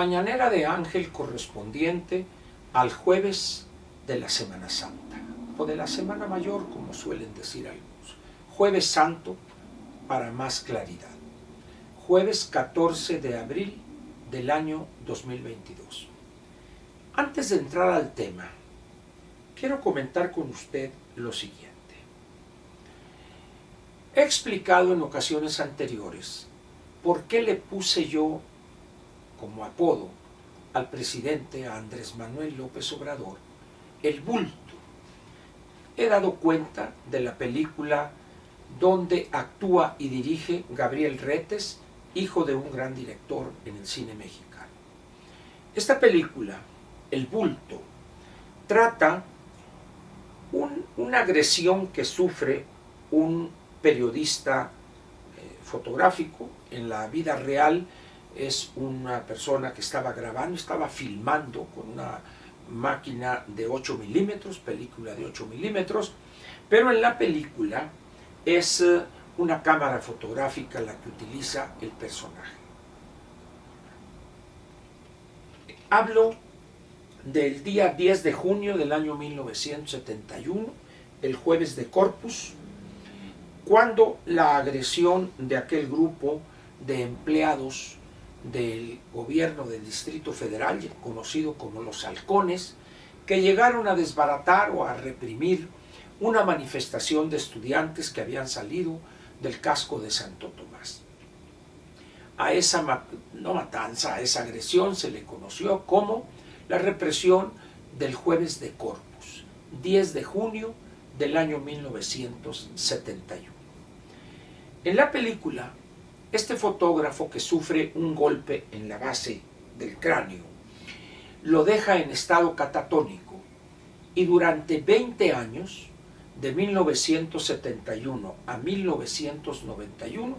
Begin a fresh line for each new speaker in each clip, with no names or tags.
mañanera de Ángel correspondiente al jueves de la Semana Santa, o de la Semana Mayor, como suelen decir algunos. Jueves Santo, para más claridad. Jueves 14 de abril del año 2022. Antes de entrar al tema, quiero comentar con usted lo siguiente. He explicado en ocasiones anteriores por qué le puse yo como apodo al presidente Andrés Manuel López Obrador el bulto. He dado cuenta de la película donde actúa y dirige Gabriel Retes, hijo de un gran director en el cine mexicano. Esta película, El bulto, trata una agresión que sufre un periodista fotográfico. En la vida real es una persona que estaba grabando, estaba filmando con una máquina de 8 milímetros, película de 8 milímetros, pero en la película es una cámara fotográfica la que utiliza el personaje. Hablo del día 10 de junio del año 1971, el jueves de Corpus, cuando la agresión de aquel grupo de empleados del gobierno del Distrito Federal, conocido como los halcones, que llegaron a desbaratar o a reprimir una manifestación de estudiantes que habían salido del casco de Santo Tomás. A esa matanza, a esa agresión se le conoció como la represión del jueves de Corpus, 10 de junio del año 1971. En la película, este fotógrafo que sufre un golpe en la base del cráneo lo deja en estado catatónico y durante 20 años, de 1971 a 1991,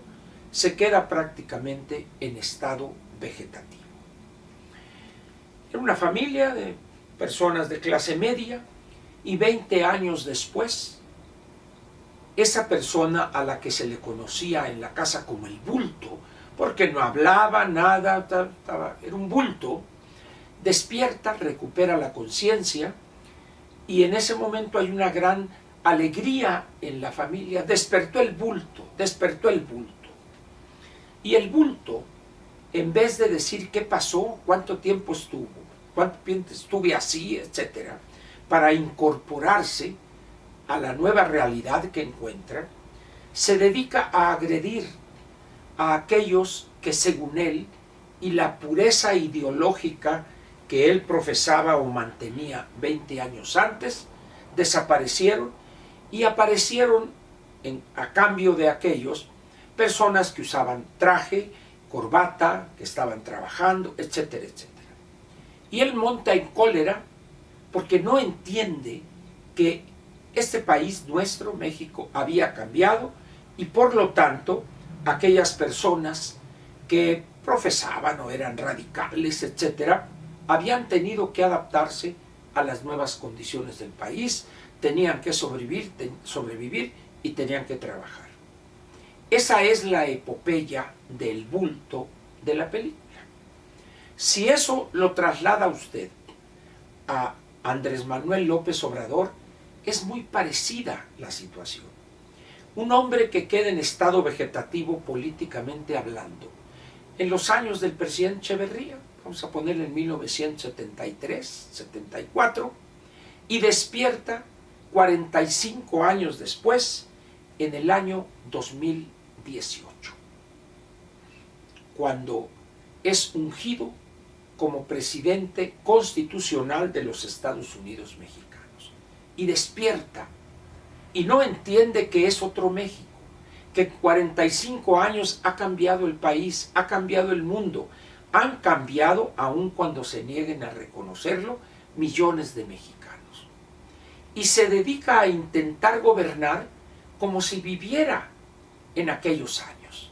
se queda prácticamente en estado vegetativo. Era una familia de personas de clase media y 20 años después, esa persona a la que se le conocía en la casa como el bulto, porque no hablaba nada, era un bulto, despierta, recupera la conciencia y en ese momento hay una gran alegría en la familia. Despertó el bulto. Y el bulto, en vez de decir qué pasó, cuánto tiempo estuve así, etcétera, para incorporarse a la nueva realidad que encuentra, se dedica a agredir a aquellos que, según él, y la pureza ideológica que él profesaba o mantenía 20 años antes, desaparecieron y aparecieron a cambio de aquellos personas que usaban traje, corbata, que estaban trabajando, etcétera, etcétera. Y él monta en cólera porque no entiende que este país nuestro, México, había cambiado y por lo tanto aquellas personas que profesaban o eran radicales, etcétera, habían tenido que adaptarse a las nuevas condiciones del país, tenían que sobrevivir y tenían que trabajar. Esa es la epopeya del bulto de la película. Si eso lo traslada usted a Andrés Manuel López Obrador, es muy parecida la situación. Un hombre que queda en estado vegetativo políticamente hablando. En los años del presidente Echeverría, vamos a ponerle en 1973, 74, y despierta 45 años después, en el año 2018, cuando es ungido como presidente constitucional de los Estados Unidos mexicanos. Y despierta y no entiende que es otro México, que en 45 años ha cambiado el país, ha cambiado el mundo, han cambiado, aun cuando se nieguen a reconocerlo, millones de mexicanos. Y se dedica a intentar gobernar como si viviera en aquellos años,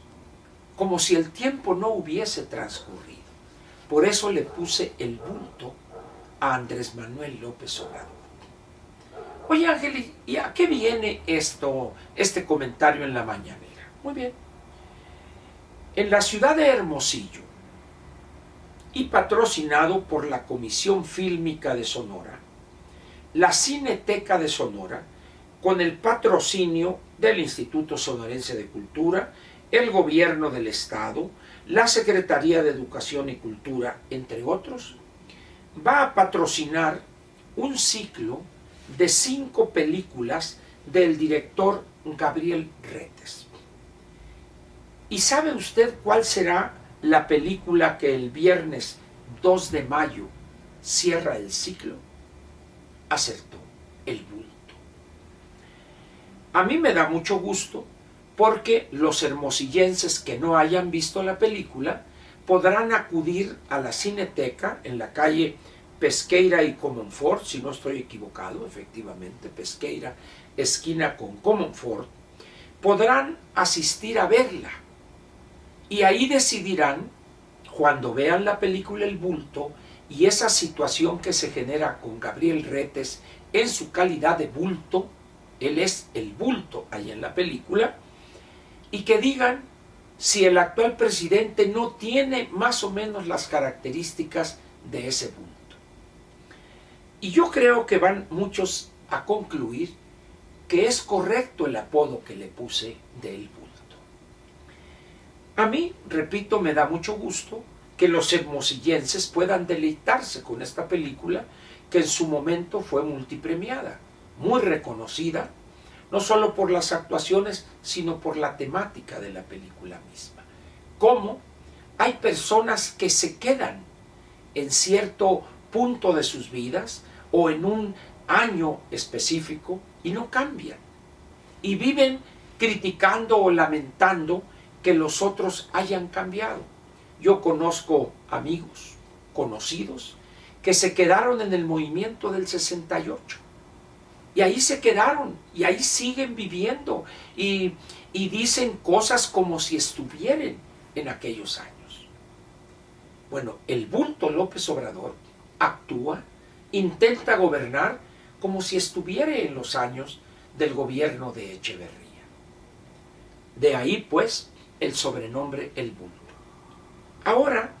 como si el tiempo no hubiese transcurrido. Por eso le puse el bulto a Andrés Manuel López Obrador. Oye, Ángel, ¿y a qué viene este comentario en la mañanera? Muy bien. En la ciudad de Hermosillo, y patrocinado por la Comisión Fílmica de Sonora, la Cineteca de Sonora, con el patrocinio del Instituto Sonorense de Cultura, el Gobierno del Estado, la Secretaría de Educación y Cultura, entre otros, va a patrocinar un ciclo de 5 películas del director Gabriel Retes. ¿Y sabe usted cuál será la película que el viernes 2 de mayo cierra el ciclo? Acertó, El Bulto. A mí me da mucho gusto porque los hermosillenses que no hayan visto la película podrán acudir a la Cineteca en la calle Pesqueira y Comonfort, si no estoy equivocado, efectivamente, Pesqueira, esquina con Comonfort, podrán asistir a verla. Y ahí decidirán, cuando vean la película El Bulto y esa situación que se genera con Gabriel Retes en su calidad de bulto, él es el bulto ahí en la película, y que digan si el actual presidente no tiene más o menos las características de ese bulto. Y yo creo que van muchos a concluir que es correcto el apodo que le puse de El Bulto. A mí, repito, me da mucho gusto que los hermosillenses puedan deleitarse con esta película que en su momento fue multipremiada, muy reconocida, no solo por las actuaciones, sino por la temática de la película misma. Cómo hay personas que se quedan en cierto punto de sus vidas o en un año específico y no cambian. Y viven criticando o lamentando que los otros hayan cambiado. Yo conozco amigos, conocidos, que se quedaron en el movimiento del 68. Y ahí se quedaron, y ahí siguen viviendo, y dicen cosas como si estuvieran en aquellos años. Bueno, el bulto López Obrador actúa, intenta gobernar como si estuviera en los años del gobierno de Echeverría. De ahí, pues, el sobrenombre El Bulto. Ahora,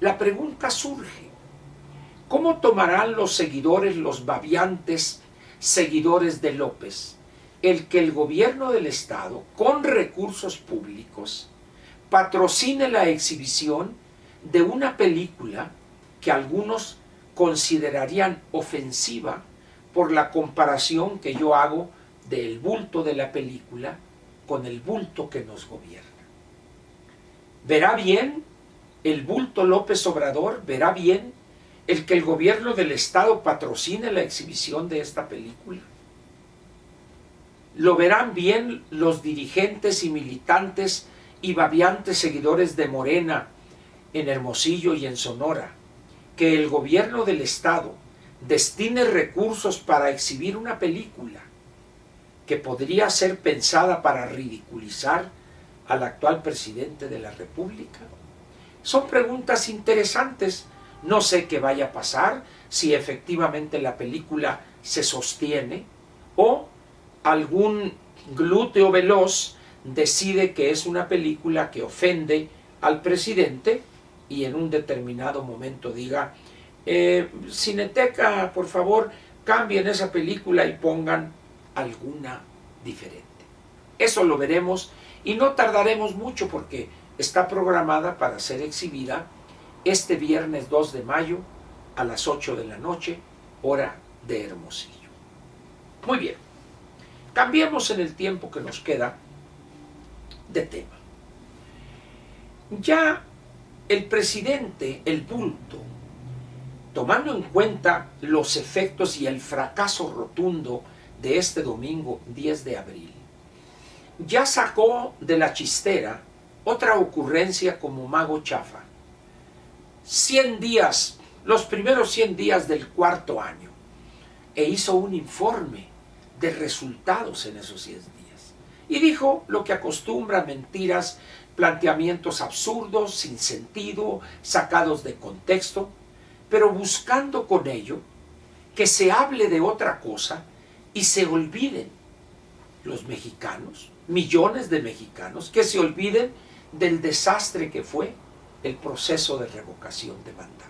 la pregunta surge: ¿cómo tomarán los seguidores, los babiantes seguidores de López, el que el gobierno del Estado, con recursos públicos, patrocine la exhibición de una película que algunos considerarían ofensiva por la comparación que yo hago del bulto de la película con el bulto que nos gobierna? ¿Verá bien el bulto López Obrador? ¿Verá bien el que el gobierno del Estado patrocine la exhibición de esta película? ¿Lo verán bien los dirigentes y militantes y babiantes seguidores de Morena en Hermosillo y en Sonora, que el gobierno del Estado destine recursos para exhibir una película que podría ser pensada para ridiculizar al actual presidente de la República? Son preguntas interesantes. No sé qué vaya a pasar, si efectivamente la película se sostiene o algún glúteo veloz decide que es una película que ofende al presidente y en un determinado momento diga: Cineteca, por favor, cambien esa película y pongan alguna diferente. Eso lo veremos y no tardaremos mucho porque está programada para ser exhibida este viernes 2 de mayo a las 8 de la noche, hora de Hermosillo. Muy bien, cambiemos en el tiempo que nos queda de tema. Ya el presidente, el bulto, tomando en cuenta los efectos y el fracaso rotundo de este domingo 10 de abril, ya sacó de la chistera otra ocurrencia como mago chafa. 100 días, los primeros 100 días del cuarto año, e hizo un informe de resultados en esos 100 días. Y dijo lo que acostumbra: mentiras, planteamientos absurdos, sin sentido, sacados de contexto, pero buscando con ello que se hable de otra cosa y se olviden los mexicanos, millones de mexicanos, que se olviden del desastre que fue el proceso de revocación de mandato.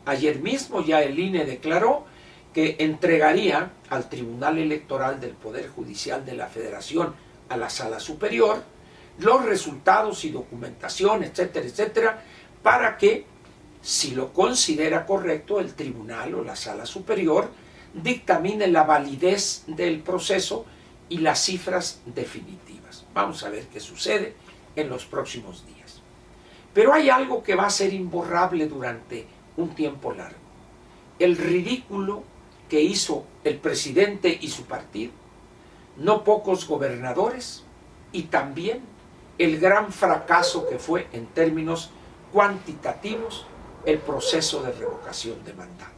Ayer mismo ya el INE declaró que entregaría al Tribunal Electoral del Poder Judicial de la Federación, a la Sala Superior, los resultados y documentación, etcétera, etcétera, para que, si lo considera correcto, el Tribunal o la Sala Superior dictamine la validez del proceso y las cifras definitivas. Vamos a ver qué sucede en los próximos días. Pero hay algo que va a ser imborrable durante un tiempo largo. El ridículo que hizo el presidente y su partido, no pocos gobernadores, y también el gran fracaso que fue en términos cuantitativos el proceso de revocación de mandato.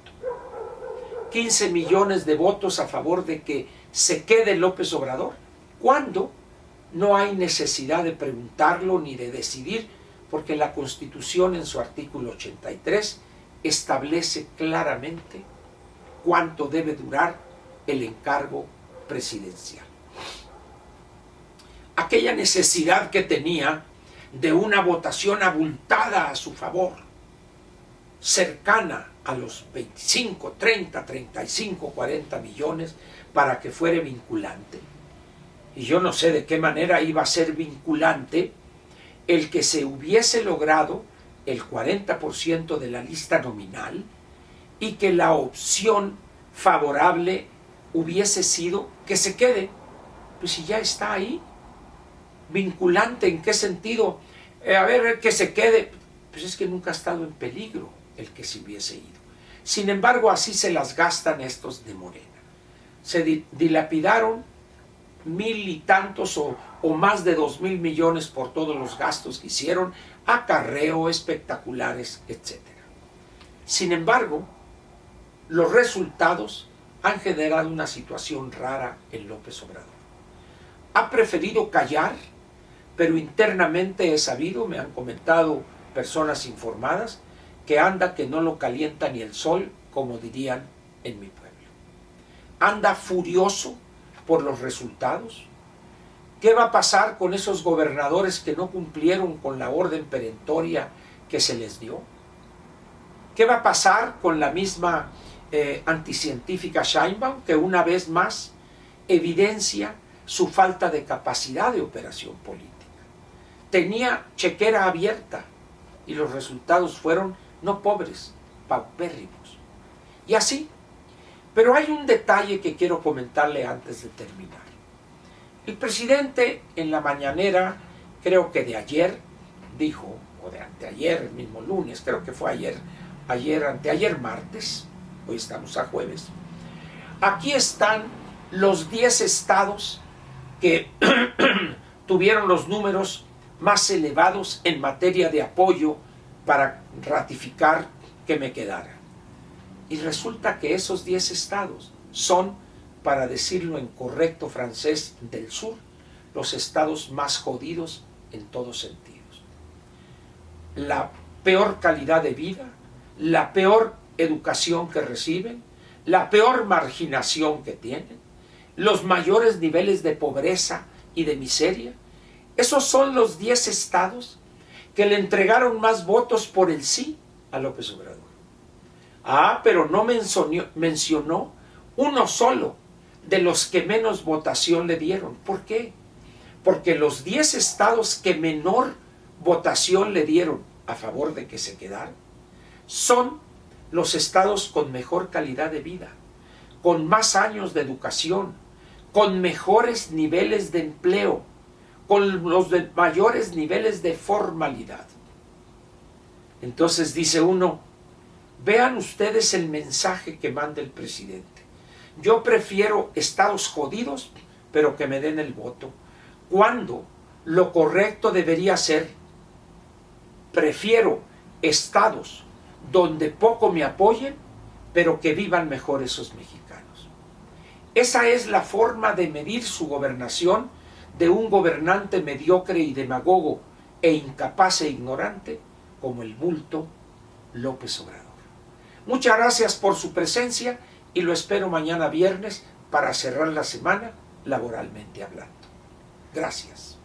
15 millones de votos a favor de que se quede López Obrador, cuando no hay necesidad de preguntarlo ni de decidir, porque la Constitución en su artículo 83 establece claramente cuánto debe durar el encargo presidencial. Aquella necesidad que tenía de una votación abultada a su favor, cercana a los 25, 30, 35, 40 millones para que fuera vinculante. Y yo no sé de qué manera iba a ser vinculante el que se hubiese logrado el 40% de la lista nominal y que la opción favorable hubiese sido que se quede. Pues si ya está ahí. ¿Vinculante en qué sentido? A ver, que se quede. Pues es que nunca ha estado en peligro el que se hubiese ido. Sin embargo, así se las gastan estos de Morena. Se dilapidaron 1,000 y tantos o más de 2,000 millones por todos los gastos que hicieron, acarreo, espectaculares, etc. Sin embargo, los resultados han generado una situación rara en López Obrador. Ha preferido callar, pero internamente he sabido, me han comentado personas informadas, que anda que no lo calienta ni el sol, como dirían en mi pueblo. Anda furioso por los resultados. ¿Qué va a pasar con esos gobernadores que no cumplieron con la orden perentoria que se les dio? ¿Qué va a pasar con la misma anticientífica Sheinbaum, que una vez más evidencia su falta de capacidad de operación política? Tenía chequera abierta y los resultados fueron no pobres, paupérrimos. Y así. Pero hay un detalle que quiero comentarle antes de terminar. El presidente en la mañanera, creo que de ayer, dijo, o de anteayer, el mismo lunes, creo que fue anteayer martes, hoy estamos a jueves, aquí están los 10 estados que tuvieron los números más elevados en materia de apoyo para ratificar que me quedara. Y resulta que esos 10 estados son, para decirlo en correcto francés, del sur, los estados más jodidos en todos sentidos. La peor calidad de vida, la peor educación que reciben, la peor marginación que tienen, los mayores niveles de pobreza y de miseria. Esos son los 10 estados que le entregaron más votos por el sí a López Obrador. Pero no mencionó uno solo de los que menos votación le dieron. ¿Por qué? Porque los 10 estados que menor votación le dieron a favor de que se quedara son los estados con mejor calidad de vida, con más años de educación, con mejores niveles de empleo, con los mayores niveles de formalidad. Entonces dice uno, vean ustedes el mensaje que manda el presidente. Yo prefiero estados jodidos, pero que me den el voto, cuando lo correcto debería ser, prefiero estados donde poco me apoyen, pero que vivan mejor esos mexicanos. Esa es la forma de medir su gobernación de un gobernante mediocre y demagogo e incapaz e ignorante como el bulto López Obrador. Muchas gracias por su presencia y lo espero mañana viernes para cerrar la semana laboralmente hablando. Gracias.